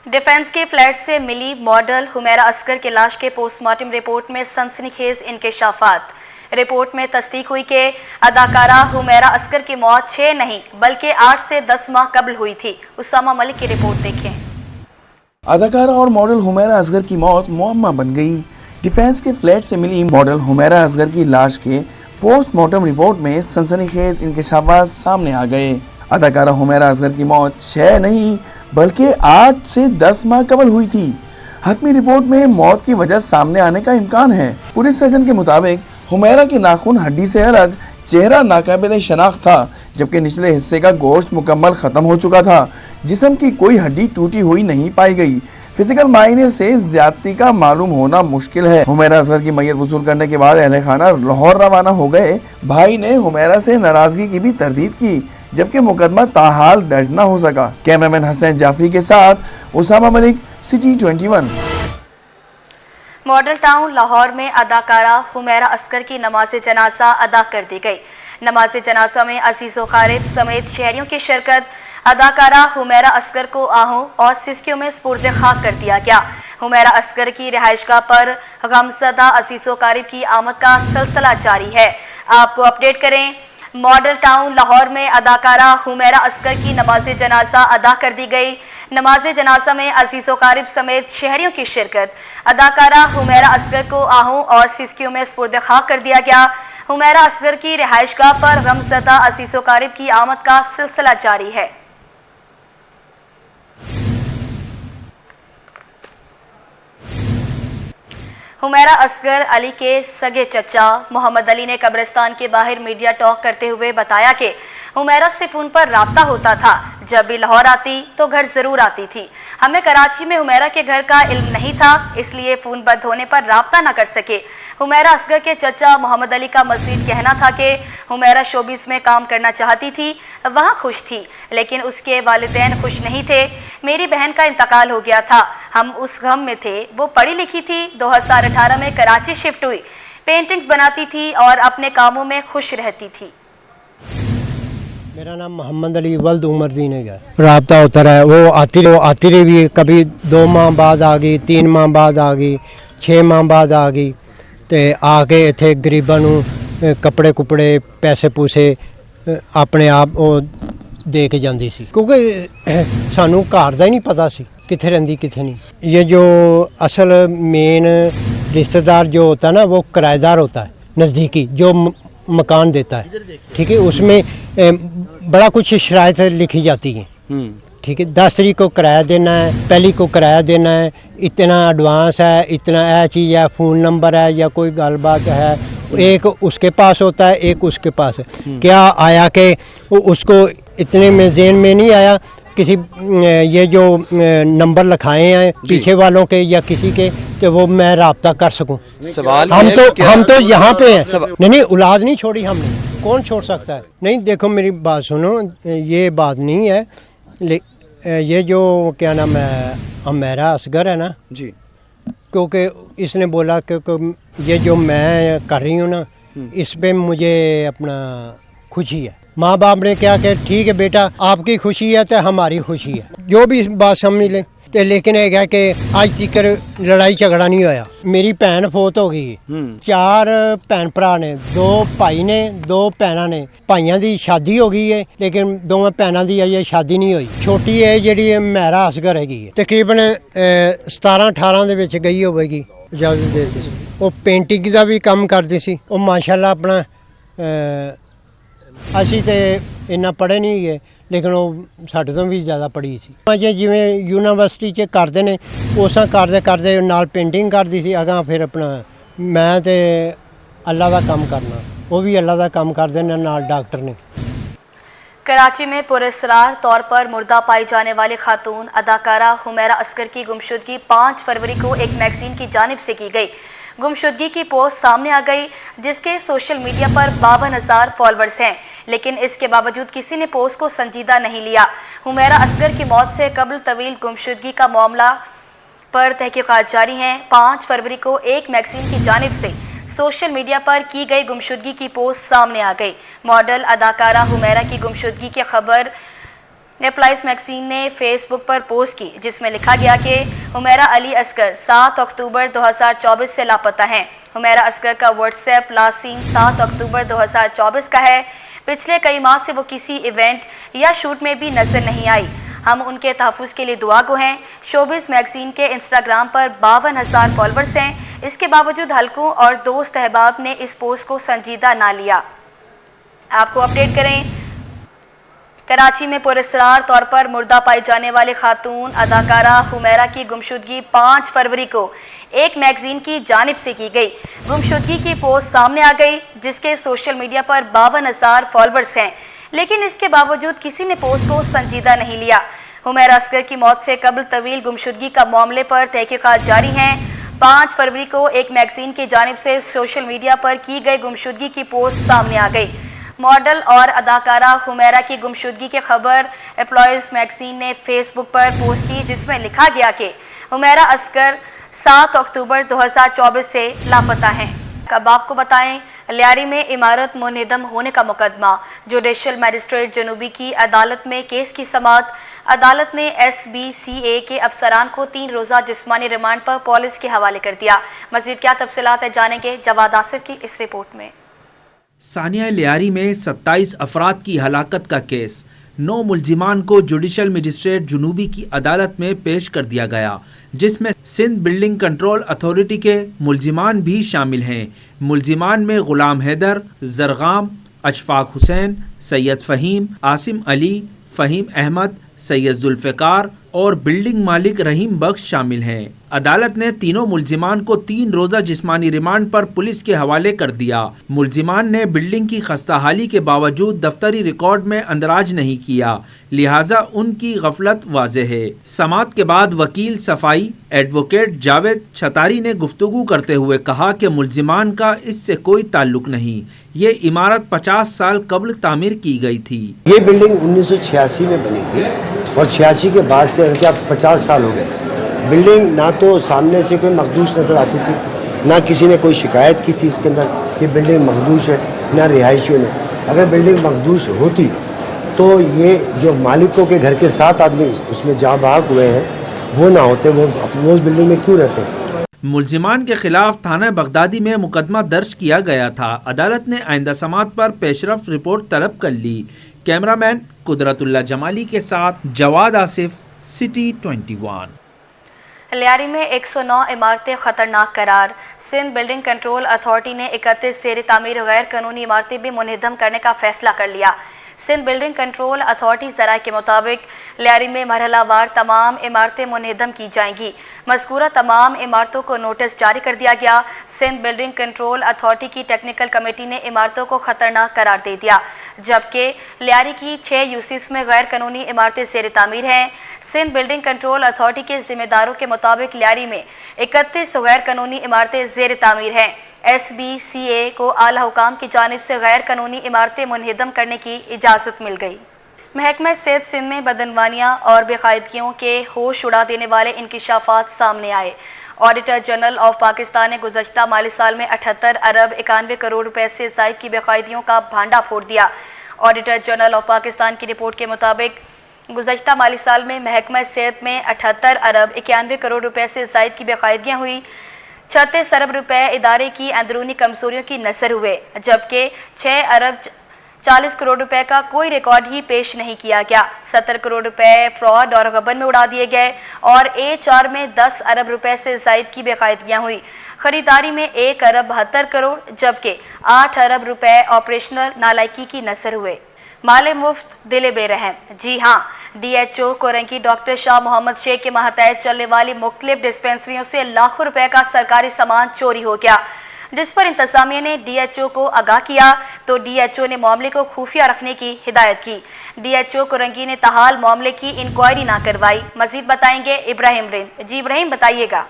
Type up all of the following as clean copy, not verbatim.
Defence के flat से मिली model Humaira Asghar की लाश के पोस्टमार्टम रिपोर्ट में सनसनीखेज इंकशाफात। रिपोर्ट में तस्दीक हुई कि अदाकारा हुमैरा असगर की मौत 6 नहीं बल्कि 8 से 10 माह कबल हुई थी। उसामा मलिक की रिपोर्ट देखें। अदाकारा और मॉडल हुमैरा असगर की मौत मुअम्मा बन गई। डिफेंस के फ्लैट से मिली मॉडल हुमैरा असगर की लाश के पोस्टमार्टम रिपोर्ट में सनसनीखेज इंकशाफात सामने आ गए। अदाकारा हुमैरा असगर की मौत 6 नहीं बल्कि 8 से 10 माह कबल हुई थी। हतमी रिपोर्ट में मौत की वजह सामने आने का इम्कान है। पुलिस सर्जन के मुताबिक हुमैरा के नाखून हड्डी से अलग, चेहरा नाकाबिले शनाख्त था, जबकि निचले हिस्से का गोश्त मुकम्मल खत्म हो चुका था। जिस्म की कोई हड्डी टूटी हुई नहीं पाई गई। फिजिकल मायने से ज्यादती का मालूम होना मुश्किल है। हुमैरा असगर की मैयत वसूल करने के बाद अहले खाना लाहौर रवाना हो गए। भाई ने हुमैरा से नाराजगी की भी तरदीद की, जबकि मुकदमा ताहाल दर्ज न हो सका। कैमरामैन हसनैन जाफरी के साथ Usama Malik, City 21। Model Town Lahore में अदाकारा हुमैरा असगर की नमाज जनाजा अदा कर दी गई। नमाज जनाजा में अजीज़ व क़ारिब समेत शहरियों की शिरकत। अदाकारा हुमैरा असगर को आहों और सिस्कियों में स्पुर्द खाक कर दिया गया। हुमैरा असगर की रिहाइशगाह पर गमज़दा अजीज़ व क़ारिब की आमद का सिलसिला जारी है। आपको अपडेट करें, मॉडल टाउन लाहौर में अदाकारा हुमैरा असगर की नमाज जनाजा अदा कर दी गई। नमाज जनाजा में अजीज़ व क़ारिब समेत शहरियों की शिरकत। अदाकारा हुमैरा असगर को आहों और सिस्कियों में स्पुर्द खाक कर दिया गया। हुमैरा असगर की रिहाइशगाह पर गमज़दा अजीज़ व क़ारिब की आमद का सिलसिला जारी है। हुमैरा असगर अली के सगे चचा मोहम्मद अली ने कब्रिस्तान के बाहर मीडिया टॉक करते हुए बताया कि हुमैरा से फ़ोन पर राब्ता होता था। जब भी लाहौर आती तो घर ज़रूर आती थी। हमें कराची में हुमैरा के घर का इल्म नहीं था, इसलिए फ़ोन बंद होने पर राब्ता न कर सके। हुमैरा असगर के चचा मोहम्मद अली का मज़ीद कहना था कि हुमैरा शोबिस में काम करना चाहती थी, वहाँ खुश थी, लेकिन उसके वालिदैन खुश नहीं थे। मेरी बहन का इंतकाल हो गया था, हम उस गम में थे। वो पढ़ी लिखी थी, 2018 में कराची शिफ्ट हुई, पेंटिंग्स बनाती थी और अपने कामों में खुश रहती थी। मेरा नाम मोहम्मद अली वल्द उमर दीन है। राब्ता होता रहा, वो आती रही भी, कभी 2 माह बाद आ गई, 3 माह बाद आ गई, 6 माह बाद आ गई। तो आके इत्थे गरीबां नूं कपड़े कुपड़े पैसे पूसे अपने आप वो दे के जाती सी, क्योंकि सानू घर दा ही नहीं पता सी कित्थे रहिंदी कित्थे नहीं। ये जो असल मेन रिश्तेदार जो होता है ना, वो किराएदार होता है नज़दीकी, जो मकान देता है, ठीक है। उसमें बड़ा कुछ शराइत लिखी जाती हैं, ठीक है। 10 तारीख को किराया देना है, पहली को किराया देना है, इतना एडवांस है, इतना यह चीज़ है, फ़ोन नंबर है या कोई गलबात है। एक उसके पास होता है, एक उसके पास है। क्या आया कि उसको इतने में ज़हन में नहीं आया किसी ये जो नंबर लिखाए हैं पीछे वालों के या किसी के, तो वो मैं राब्ता कर सकूं। सवाल हम तो यहाँ पे हैं। नहीं, औलाद नहीं छोड़ी हमने, कौन छोड़ सकता है। नहीं, देखो मेरी बात सुनो, ये बात नहीं है। ये जो क्या नाम है हुमैरा असगर है ना जी, क्योंकि इसने बोला कि ये जो मैं कर रही हूँ ना, इस पे मुझे अपना खुशी है। माँ बाप ने क्या कि ठीक है बेटा, आपकी खुशी है तो हमारी खुशी है, जो भी इस बात समझ ले। तो लेकिन ये है कि आज तक लड़ाई झगड़ा नहीं होया। मेरी भैन फौत हो गई, 4 भैन भरा ने, 2 भाई ने, 2 भैनां ने। भाइयों की शादी हो गई है, लेकिन दोवें भैनां की अजे शादी नहीं हुई। छोटी है जी हुमैरा असगर हैगी, तकरीबन 17-18 ਦੇ ਵਿੱਚ गई होगी। इजाजत देती सी, वो पेंटिंग का भी काम करती सी। वो माशाल्लाह अपना ਅਸੀਂ ਤੇ ਇੰਨਾ ਪੜ੍ਹੇ ਨਹੀਂ ਗਏ, ਲੇਕਿਨ ਉਹ ਸਾਡੇ ਤੋਂ ਵੀ ਜ਼ਿਆਦਾ ਪੜ੍ਹੀ ਸੀ। ਜਿਵੇਂ ਯੂਨੀਵਰਸਿਟੀ 'ਚ ਕਰਦੇ ਨੇ ਉਸਾਂ ਕਰਦੇ ਕਰਦੇ ਨਾਲ ਪੇਂਟਿੰਗ ਕਰਦੀ ਸੀ। ਅਗਾਂ ਫਿਰ ਆਪਣਾ ਮੈਂ ਤੇ ਅੱਲਾ ਦਾ ਕੰਮ ਕਰਨਾ, ਉਹ ਵੀ ਅੱਲਾ ਦਾ ਕੰਮ ਕਰਦੇ ਨੇ, ਨਾਲ ਡਾਕਟਰ ਨੇ। कराची में पुरस्रार तौर पर मुर्दा पाई जाने वाली खातून अदाकारा हुमैरा असगर की गुमशुदगी 5 फरवरी को एक मैगजीन की जानिब से की गई। गुमशुदगी की पोस्ट सामने आ गई, जिसके सोशल मीडिया पर 52,000 फॉलोअर्स हैं, लेकिन इसके बावजूद किसी ने पोस्ट को संजीदा नहीं लिया। हुमैरा असगर की मौत से कबल तवील गुमशुदगी का मामला पर तहकीकात जारी हैं। 5 फरवरी को एक मैगजीन की जानिब से सोशल मीडिया पर की गई गुमशुदगी की पोस्ट सामने आ गई। मॉडल अदाकारा हुमैरा की गुमशुदगी की खबर नेपलाइस मैगजीन ने फेसबुक पर पोस्ट की जिसमें लिखा गया कि हुमैरा अली असगर 7 अक्टूबर 2024 से लापता हैं। हुमैरा असगर का व्हाट्सएप लासीन 7 अक्टूबर 2024 का है। पिछले कई माह से वो किसी इवेंट या शूट में भी नजर नहीं आई। हम उनके तहफ़्फ़ुज़ के लिए दुआ गो हैं। शोबिज़ मैगजीन के इंस्टाग्राम पर 52,000 फॉलोअर्स हैं। इसके बावजूद हलकों और दोस्त अहबाब ने इस पोस्ट को संजीदा ना लिया। आपको अपडेट करें, कराची में पुरस्कार तौर पर मुर्दा पाई जाने वाली खातून अदाकारा हुमैरा की गुमशुदगी 5 फरवरी को एक मैगजीन की जानिब से की गई। गुमशुदगी की पोस्ट सामने आ गई जिसके सोशल मीडिया पर 52,000 फॉलोअर्स हैं, लेकिन इसके बावजूद किसी ने पोस्ट को संजीदा नहीं लिया। हुमैरा असगर की मौत से कबल तवील गुमशुदगी का मामले पर तहकीकात जारी हैं। 5 फरवरी को एक मैगजीन की जानिब से सोशल मीडिया पर की गई गुमशुदगी की पोस्ट सामने आ गई। मॉडल और अदाकारा हुमैरा की गुमशुदगी की खबर एम्प्लॉयज़ मैगजीन ने फेसबुक पर पोस्ट की जिसमें लिखा गया कि हुमैरा असगर 7 अक्टूबर 2024 से लापता हैं। अब आपको बताएं, लियारी में इमारत मुनहदम होने का मुकदमा, जुडिशल मजिस्ट्रेट जनूबी की अदालत में केस की समाअत। अदालत ने SBCA के अफसरान को 3 रोज़ा जिस्मानी रिमांड पर पुलिस के हवाले कर दिया। मज़ीद क्या तफसीलात है जानेंगे जवाद आसिफ की इस रिपोर्ट में। सानिया लियारी में 27 अफराद की हलाकत का केस 9 मुल्जिमान को जुडिशल मजिस्ट्रेट जुनूबी की अदालत में पेश कर दिया गया, जिसमें सिंध बिल्डिंग कंट्रोल अथॉरिटी के मुल्जिमान भी शामिल हैं। मुल्जिमान में गुलाम हैदर, जरगाम, अशफाक हुसैन, सैयद फ़हीम, आसिम अली, फ़हीम अहमद, सैयद जुल्फ़िकार और बिल्डिंग मालिक रहीम बख्श शामिल हैं। अदालत ने तीनों मुल्जिमान को 3 रोज़ा जिस्मानी रिमांड पर पुलिस के हवाले कर दिया। मुल्जिमान ने बिल्डिंग की खस्ताहाली के बावजूद दफ्तरी रिकॉर्ड में अंदराज नहीं किया, लिहाजा उनकी गफलत वाज़ेह है। समाअत के बाद वकील सफाई एडवोकेट जावेद छतारी ने गुफ्तगू करते हुए कहा कि मुल्जिमान का इससे कोई ताल्लुक नहीं, ये इमारत 50 साल कबल तामीर की गई थी। ये बिल्डिंग 1986 में बनी थी और 86 के बाद से 50 साल हो गए। बिल्डिंग ना तो सामने से कोई मखदूश नज़र आती थी, ना किसी ने कोई शिकायत की थी इसके अंदर कि बिल्डिंग मखदूश है, ना रिहायशियों ने। अगर बिल्डिंग मखदूश होती तो ये जो मालिकों के घर के 7 आदमी उसमें जहाँ भाग हुए हैं वो ना होते, वो उस बिल्डिंग में क्यों रहते। मुल्जिमान के खिलाफ थाना बगदादी में मुकदमा दर्ज किया गया था। अदालत ने आइंदा समाअत पर पेशरफ्त रिपोर्ट तलब कर ली। कैमरामैन कुदरतुल्लाह जमाली के साथ जवाद आसिफ, सिटी 21। लियारी में 109 इमारतें खतरनाक करार। सिंध बिल्डिंग कंट्रोल अथॉरिटी ने 31 ज़ेर तामीर गैर कानूनी इमारतें भी मुनहदम करने का फैसला कर लिया। सिंध बिल्डिंग कंट्रोल अथॉरिटी ज़राए के मुताबिक लियारी में मरहलावार तमाम इमारतें मुनहदम की जाएंगी। मज़कूरा तमाम इमारतों को नोटिस जारी कर दिया गया। सिंध बिल्डिंग कंट्रोल अथॉरिटी की टेक्निकल कमेटी ने इमारतों को ख़तरनाक करार दे दिया, जबकि लियारी की 6 यूसीस में गैर कानूनी इमारतें ज़ेर तामीर हैं। सिंध बिल्डिंग कंट्रोल अथॉरिटी के ज़िम्मेदारों के मुताबिक लियारी में 31 गैर कानूनी इमारतें ज़ेर तामीर हैं। SBCA को आला हुकाम की जानिब से गैर कानूनी इमारतें मुनहदम करने की इजाज़त मिल गई। महकमा सेहत सिंध में बदनवानियाँ और बेकायदगियों के होश उड़ा देने वाले इंकिशाफात सामने आए। ऑडिटर जनरल ऑफ पाकिस्तान ने गुज़श्ता माली साल में 78 अरब 91 करोड़ रुपए से ज़ायद की बेकायदियों का भांडा फोड़ दिया। ऑडिटर जनरल ऑफ पाकिस्तान की रिपोर्ट के मुताबिक गुज़श्ता माली साल में महकमा सेहत में 78 अरब 91 करोड़ रुपए से ज़ायद की बेकायदियाँ हुई। 36 अरब रुपए इदारे की अंदरूनी कमजोरियों की नज़र हुए, जबकि 6 अरब 40 करोड़ रुपए का कोई रिकॉर्ड ही पेश नहीं किया गया। 70 करोड़ रुपए फ्रॉड और गबन में उड़ा दिए गए और HR में 10 अरब रुपए से ज़ायद की बेकायदगियाँ हुई। खरीदारी में 1 अरब 72 करोड़ जबकि 8 अरब रुपए ऑपरेशनल नालायकी की नज़र हुए। माले मुफ्त दिले बेरहम। जी हाँ, DHO कोरंकी डॉक्टर शाह मोहम्मद शेख के मातहत चलने वाली मुख्तलिफ डिस्पेंसरियों से लाखों रुपए का सरकारी सामान चोरी हो गया, जिस पर इंतजामिया ने DHO को आगाह किया तो DHO ने मामले को खुफिया रखने की हिदायत की। DHO कोरंकी ने ताहाल मामले की इंक्वायरी ना करवाई। मजीद बताएंगे इब्राहिम रिंद। जी इब्राहिम, बताइएगा।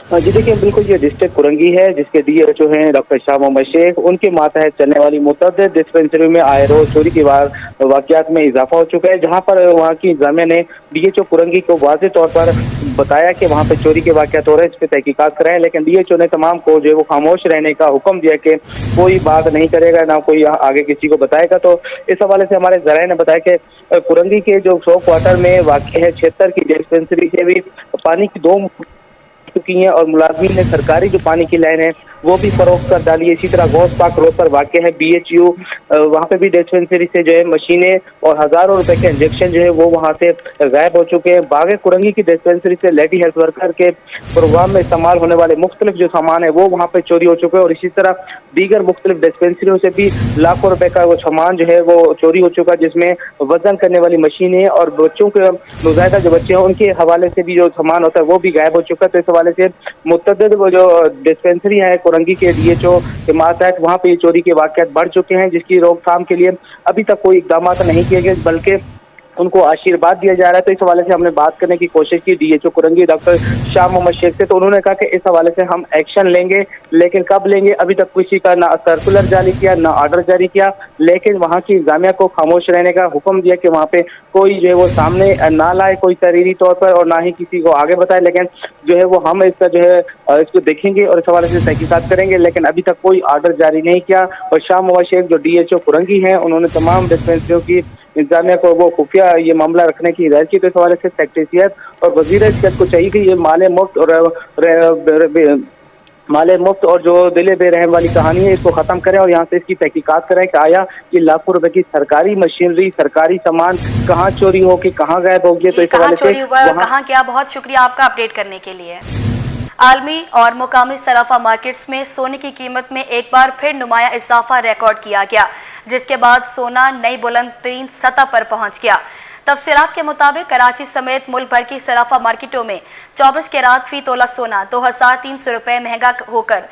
जी देखिए, बिल्कुल ये डिस्ट्रिक्ट कुरंगी है, जिसके डीएचओ हैं डॉक्टर शाह मोहम्मद शेख। उनके मातहत चलने वाली मुतअद्दिद डिस्पेंसरी में आए रोज चोरी के वाकयात में इजाफा हो चुका है, जहां पर वहां की इंतजामिया ने डीएचओ कुरंगी को वाज़ेह तौर पर बताया कि वहां पे चोरी के वाकयात हो रहे हैं, इस पे तहकीकात कराएं। लेकिन डीएचओ ने तमाम को जो है वो खामोश रहने का हुक्म दिया कि कोई बात नहीं करेगा, ना कोई आगे किसी को बताएगा। तो इस हवाले से हमारे ज़राए ने बताया कि कुरंगी के जो 100 क्वार्टर में वाक़ है 76 की डिस्पेंसरी से भी पानी की 2 चुकी हैं और मुलाजमीन ने सरकारी जो पानी की लाइन है वो भी फरोख्त कर डाली है। इसी तरह गौस पाक रोड पर वाक़ है BHU, वहाँ पे भी डिस्पेंसरी से जो है मशीनें और हज़ारों रुपए के इंजेक्शन जो है वो वहाँ से गायब हो चुके हैं। बागे कुरंगी की डिस्पेंसरी से लेडी हेल्थ वर्कर के प्रोग्राम में इस्तेमाल होने वाले मुख्तलिफ जो सामान है वो वहाँ पे चोरी हो चुके हैं और इसी तरह दीगर मुख्तलिफ डिस्पेंसरियों से भी लाखों रुपए का वो सामान जो है वो चोरी हो चुका है, जिसमें वजन करने वाली मशीनें और बच्चों के नौज़ायदा जो बच्चे हैं उनके हवाले से भी जो सामान होता है वो भी गायब हो चुका है। तो इस हवाले से मुतअद्दिद वो जो डिस्पेंसरी है कुरंगी के डीएचओ के मातहत वहाँ पे चोरी के वाक़यात बढ़ चुके हैं, जिसकी रोकथाम के लिए अभी तक कोई इक़दाम नहीं किए गए, बल्कि उनको आशीर्वाद दिया जा रहा है। तो इस हवाले से हमने बात करने की कोशिश की डीएचओ कुरंगी डॉक्टर शाह मोहम्मद शेख से, तो उन्होंने कहा कि इस हवाले से हम एक्शन लेंगे, लेकिन कब लेंगे अभी तक किसी का ना सर्कुलर जारी किया ना ऑर्डर जारी किया, लेकिन वहाँ की इंतजामिया को खामोश रहने का हुक्म दिया कि वहाँ पे कोई जो है वो सामने ना लाए कोई तहरीरी तौर पर और ना ही किसी को आगे बताए। लेकिन जो है वो हम इसका जो है इसको देखेंगे और इस हवाले से तहकीकात करेंगे, लेकिन अभी तक कोई ऑर्डर जारी नहीं किया। और शाह मोहम्मद शेख जो डीएचओ कुरंगी हैं उन्होंने तमाम डिस्पेंसरियों की इंतजामिया को वो खुफिया ये मामला रखने की हिदायत की। तो इस हवाले से सेक्रेटरीट और वजीर इज्जत को चाहिए कि ये माले मुफ्त और जो दिले बेरहम वाली कहानी है इसको ख़त्म करें और यहाँ से इसकी तहकीकात करें कि आया ये लाखों रुपए की सरकारी मशीनरी सरकारी सामान कहाँ चोरी हो के कहाँ गायब हो गया। तो इस हवाले से कहाँ क्या, बहुत शुक्रिया आपका अपडेट करने के लिए। आलमी और मुकामी सराफा मार्केट्स में सोने की कीमत में एक बार फिर नुमाया इजाफा रिकॉर्ड किया गया, जिसके बाद सोना नई बुलंद तरीन सतह पर पहुंच गया। तफसीलात के मुताबिक कराची समेत मुल्क भर की सराफा मार्केटों में 24 कैरात फी तोला सोना 2300 रुपये महंगा होकर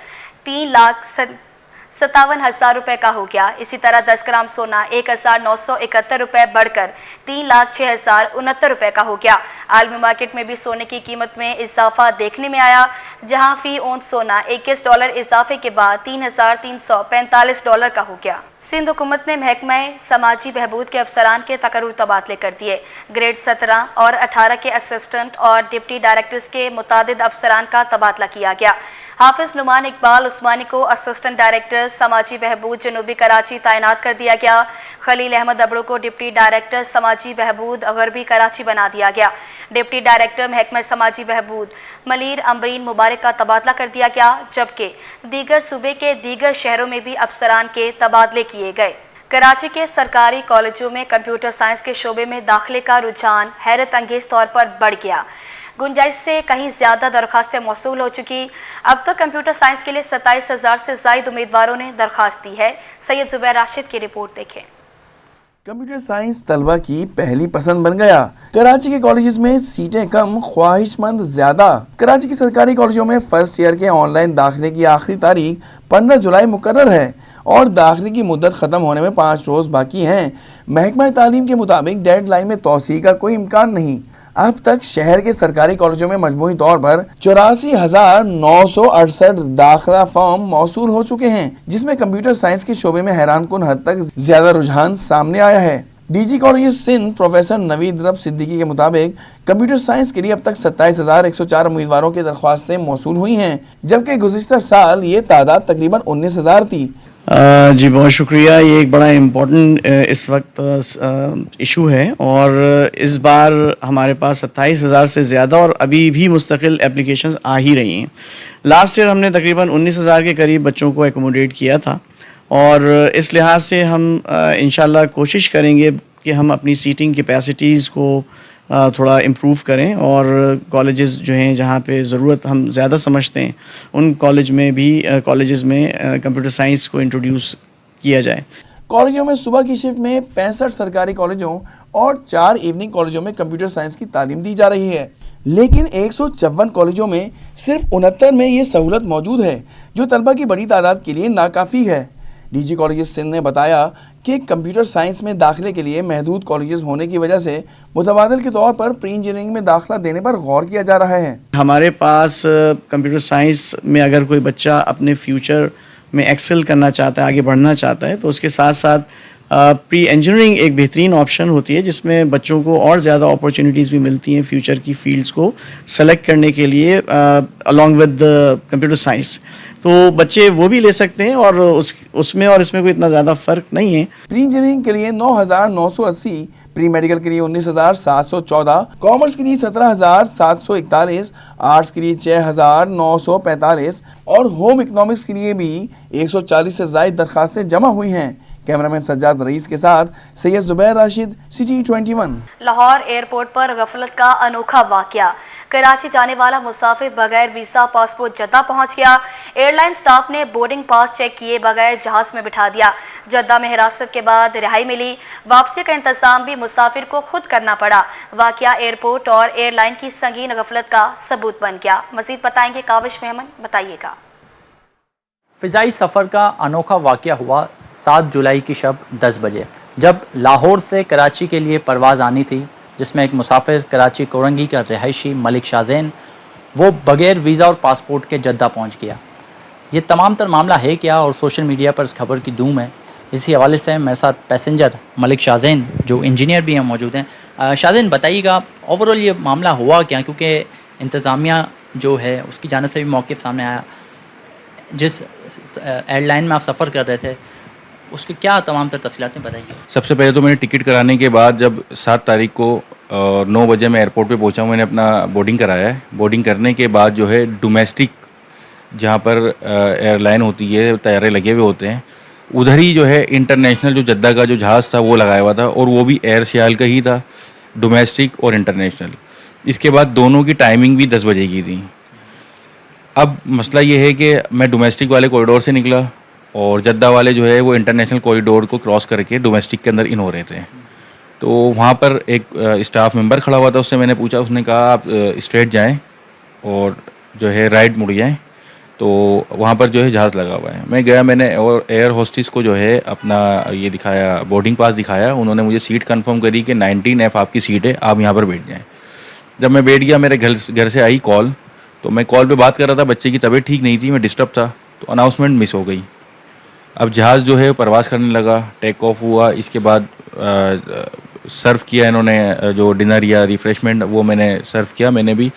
3,57,000 रुपये का हो गया। इसी तरह 10 ग्राम सोना 1,971 रुपये बढ़कर 3,06,069 रुपये का हो गया। आलमी मार्केट में भी सोने की कीमत में इजाफा देखने में आया, जहां फी औंस सोना $21 इजाफे के बाद $3,345 का हो गया। सिंध हुकूमत ने महकमा समाजी बहबूद के अफसरान के तकर्रुर तबादले कर दिए। ग्रेड 17 और 18 के असिस्टेंट और डिप्टी डायरेक्टर्स के मुतादिद अफसरान का तबादला किया गया। हाफिज नुमान इकबाल उस्मानी को असिस्टेंट डायरेक्टर समाजी बहबूद जनूबी कराची तैनात कर दिया गया। खलील अहमद अबड़ो को डिप्टी डायरेक्टर समाजी बहबूद गरबी कराची बना दिया गया। डिप्टी डायरेक्टर महकमा समाजी बहबूद मलीर अम्बरीन मुबारक का तबादला कर दिया गया, जबकि दीगर सूबे के दीगर शहरों में भी अफसरान के तबादले किए गए। कराची के सरकारी कॉलेजों में कंप्यूटर साइंस के शोबे में दाखिले का रुझान हैरत अंगेज तौर पर बढ़ गया। गुंजाइश से कहीं ज़्यादा दरखास्तें मौसूल हो चुकी। अब तक कंप्यूटर साइंस के लिए 27,000 से ज़ायद उम्मीदवारों ने दरखास्त दी है। सैयद जुबैर राशिद की रिपोर्ट देखें। कंप्यूटर साइंस तलबा की पहली पसंद बन गया। कराची के कॉलेजेस में सीटें कम, ख्वाहिशमंद ज्यादा। कराची के सरकारी कॉलेजों में फर्स्ट ईयर के ऑनलाइन दाखिले की आखिरी तारीख 15 जुलाई मुकर्रर है और दाखिले की मुद्दत ख़त्म होने में 5 रोज़ बाकी हैं। महकमा तालीम के मुताबिक डेड लाइन में तोसी का कोई इम्कान नहीं। अब तक शहर के सरकारी कॉलेजों में मजमूई तौर पर 84,968 दाखिला फॉर्म मौसूल हो चुके हैं, जिसमें कंप्यूटर साइंस के शोबे में हैरानकुन हद तक ज्यादा रुझान सामने आया है। DG college Sindh professor Naveed Rab Siddiqui के मुताबिक कंप्यूटर साइंस के लिए अब तक 27,104 उम्मीदवारों की दरख्वास्तें मौसूल हुई हैं, जबकि गुज़िश्ता साल ये तादाद तकरीबन 19,000 थी। जी बहुत शुक्रिया। ये एक बड़ा इम्पोर्टेंट इस वक्त इशू है और इस बार हमारे पास 27,000 से ज़्यादा और अभी भी मुस्तकिल एप्लीकेशंस आ ही रही हैं। लास्ट ईयर हमने तकरीबन 19,000 के करीब बच्चों को एकोमोडेट किया था और इस लिहाज से हम इंशाल्लाह कोशिश करेंगे कि हम अपनी सीटिंग कैपेसिटीज़ को थोड़ा इम्प्रूव करें और कॉलेजेस जो हैं जहाँ पे ज़रूरत हम ज़्यादा समझते हैं उन कॉलेजेस में कंप्यूटर साइंस को इंट्रोड्यूस किया जाए। कॉलेजों में सुबह की शिफ्ट में 65 सरकारी कॉलेजों और 4 इवनिंग कॉलेजों में कंप्यूटर साइंस की तालीम दी जा रही है, लेकिन 154 कॉलेजों में सिर्फ 69 में ये सहूलत मौजूद है, जो तलबा की बड़ी तादाद के लिए नाकाफ़ी है। DG کالجز سندھ نے بتایا کہ کمپیوٹر سائنس میں داخلے کے لیے محدود کالجز ہونے کی وجہ سے متبادل کے طور پر پری انجینئرنگ میں داخلہ دینے پر غور کیا جا رہا ہے. ہمارے پاس کمپیوٹر سائنس میں اگر کوئی بچہ اپنے فیوچر میں ایکسل کرنا چاہتا ہے, آگے بڑھنا چاہتا ہے, تو اس کے ساتھ ساتھ پری انجینئرنگ ایک بہترین آپشن ہوتی ہے جس میں بچوں کو اور زیادہ اپورچونیٹیز بھی ملتی ہیں فیوچر کی فیلڈز کو سلیکٹ کرنے کے لیے along with کمپیوٹر سائنس. تو بچے وہ بھی لے سکتے ہیں اور اس میں اور اس میں کوئی اتنا زیادہ فرق نہیں ہے. پری انجینئرنگ کے لیے 9,980, پری میڈیکل کے لیے 19,714, کامرس کے لیے 17,741, آرٹس کے لیے 6,945 اور ہوم اکنامکس کے لیے بھی 140 سے زائد درخواستیں جمع ہوئی ہیں. کیمرامین سجاد رئیس کے ساتھ سید زبیر راشد, City 21. لاہور ایئرپورٹ پر غفلت کا انوکھا واقعہ. کراچی جانے والا مسافر بغیر ویزا پاسپورٹ جدہ پہنچ گیا. ایئر لائن سٹاف نے بورڈنگ پاس چیک کیے بغیر جہاز میں بٹھا دیا. جدہ میں حراست کے بعد رہائی ملی. واپسی کا انتظام بھی مسافر کو خود کرنا پڑا. واقعہ ایئرپورٹ اور ایئر لائن کی سنگین غفلت کا ثبوت بن گیا. مزید بتائیں گے کاوش محمد, بتائیے گا. فضائی سفر کا انوکھا واقعہ ہوا 7 جولائی کی شب 10 بجے جب لاہور سے کراچی کے لیے پرواز آنی تھی, جس میں ایک مسافر کراچی کورنگی کا رہائشی ملک شاہ زین وہ بغیر ویزا اور پاسپورٹ کے جدہ پہنچ گیا. یہ تمام تر معاملہ ہے کیا اور سوشل میڈیا پر اس خبر کی دھوم ہے. اسی حوالے سے میرے ساتھ پیسنجر ملک شاہ زین جو انجینئر بھی ہیں موجود ہیں. شاہ زین بتائیے گا اوورال یہ معاملہ ہوا کیا, کیونکہ انتظامیہ جو ہے اس کی جانب سے بھی موقف سامنے آیا. جس ایئر لائن میں آپ سفر کر رہے تھے اس کی کیا تمام تر تفصیلات بتائیے. سب سے پہلے تو میں نے ٹکٹ کرانے کے بعد جب 7 تاریخ کو 9 بجے میں ایئرپورٹ پہ پہنچا ہوں, میں نے اپنا بورڈنگ کرایا ہے. بورڈنگ کرنے کے بعد جو ہے ڈومیسٹک جہاں پر ایئر لائن ہوتی ہے, طیارے لگے ہوئے ہوتے ہیں, ادھر ہی جو ہے انٹرنیشنل جو جدہ کا جو جہاز تھا وہ لگایا ہوا تھا, اور وہ بھی ایئر سیال کا ہی تھا, ڈومیسٹک اور انٹرنیشنل. اس کے بعد دونوں کی ٹائمنگ بھی 10 بجے کی تھی. اب مسئلہ یہ ہے کہ میں ڈومیسٹک والے کوریڈور سے نکلا اور جدہ والے جو ہے وہ انٹرنیشنل کوریڈور کو کراس کر کے ڈومیسٹک کے اندر ان ہو رہے تھے. تو وہاں پر ایک اسٹاف ممبر کھڑا ہوا تھا, اس سے میں نے پوچھا, اس نے کہا آپ اسٹریٹ جائیں اور جو ہے رائٹ مڑ جائیں. تو وہاں پر جو ہے جہاز لگا ہوا ہے. میں گیا, میں نے اور ایئر ہوسٹس کو جو ہے اپنا یہ دکھایا, بورڈنگ پاس دکھایا. انہوں نے مجھے سیٹ کنفرم کری کہ 19F آپ کی سیٹ ہے, آپ یہاں پر بیٹھ جائیں. جب میں بیٹھ گیا, میرے گھر سے آئی کال, تو میں کال پہ بات کر رہا تھا, بچے کی طبیعت ٹھیک نہیں تھی, میں ڈسٹرب تھا, تو اناؤنسمنٹ مس ہو گئی. اب جہاز جو ہے پرواز کرنے لگا, ٹیک آف ہوا. اس کے بعد سرو کیا انہوں نے جو ڈنر یا ریفریشمنٹ, وہ میں نے سرو کیا میں نے بھی.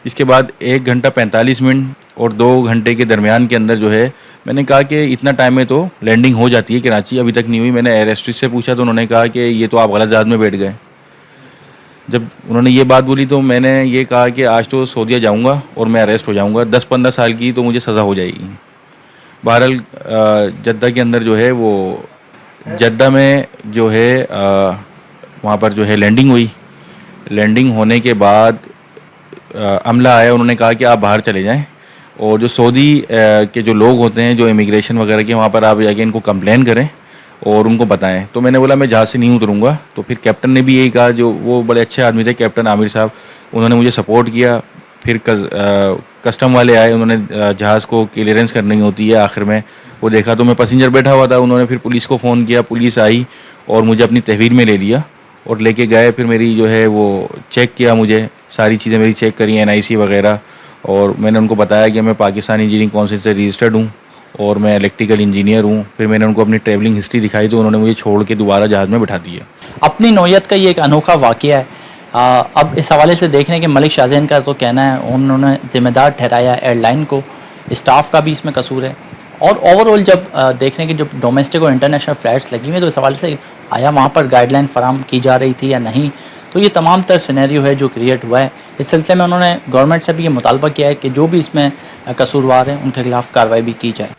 اس کے بعد 1 گھنٹہ 45 منٹ اور 2 گھنٹے کے درمیان کے اندر جو ہے میں نے کہا کہ اتنا ٹائم میں تو لینڈنگ ہو جاتی ہے کراچی, ابھی تک نہیں ہوئی. میں نے ایئر ہوسٹس سے پوچھا تو انہوں نے کہا کہ یہ تو آپ غلط جہاز میں بیٹھ گئے. جب انہوں نے یہ بات بولی تو میں نے یہ کہا کہ آج تو سعودیہ جاؤں گا اور میں اریسٹ ہو جاؤں گا, 10-15 سال کی تو مجھے سزا ہو جائے گی. بہرحال جدہ کے اندر جو ہے وہ جدہ میں جو ہے وہاں پر جو ہے لینڈنگ ہوئی. لینڈنگ ہونے کے بعد عملہ آیا, انہوں نے کہا کہ آپ باہر چلے جائیں, اور جو سعودی کے جو لوگ ہوتے ہیں جو امیگریشن وغیرہ کے, وہاں پر آپ جا کے ان کو کمپلین کریں اور ان کو بتائیں. تو میں نے بولا میں جہاز سے نہیں اتروں گا. تو پھر کیپٹن نے بھی یہی کہا, جو وہ بڑے اچھے آدمی تھے کیپٹن عامر صاحب, انہوں نے مجھے سپورٹ کیا. پھر کسٹم والے آئے, انہوں نے جہاز کو کلیئرنس کرنی ہوتی ہے آخر میں, وہ دیکھا تو میں پیسنجر بیٹھا ہوا تھا. انہوں نے پھر پولیس کو فون کیا, پولیس آئی اور مجھے اپنی تحویل میں لے لیا اور لے کے گئے. پھر میری جو ہے وہ چیک کیا, مجھے ساری چیزیں میری چیک کری, NIC وغیرہ, اور میں نے ان کو بتایا کہ میں پاکستان انجینئرنگ کونسل سے رجسٹرڈ ہوں اور میں الیکٹریکل انجینئر ہوں. پھر میں نے ان کو اپنی ٹریولنگ ہسٹری دکھائی تو انہوں نے مجھے چھوڑ کے دوبارہ جہاز میں بٹھا دیا. اپنی نوعیت کا یہ ایک انوکھا واقعہ ہے. اب اس حوالے سے دیکھنے کہ ملک شاہ زین کا تو کہنا ہے انہوں نے ذمہ دار ٹھہرایا ایئر لائن کو, اسٹاف کا بھی اس میں قصور ہے, اور اوور آل جب دیکھنے کہ جو ڈومیسٹک اور انٹرنیشنل فلائٹس لگی ہوئی تو اس حوالے سے آیا وہاں پر گائیڈ لائن فراہم کی جا رہی تھی یا نہیں. تو یہ تمام تر سینیریو ہے جو کریٹ ہوا ہے. اس سلسلے میں انہوں نے گورنمنٹ سے بھی یہ مطالبہ کیا ہے کہ جو بھی اس میں قصوروار ہیں ان کے خلاف کارروائی بھی کی جائے.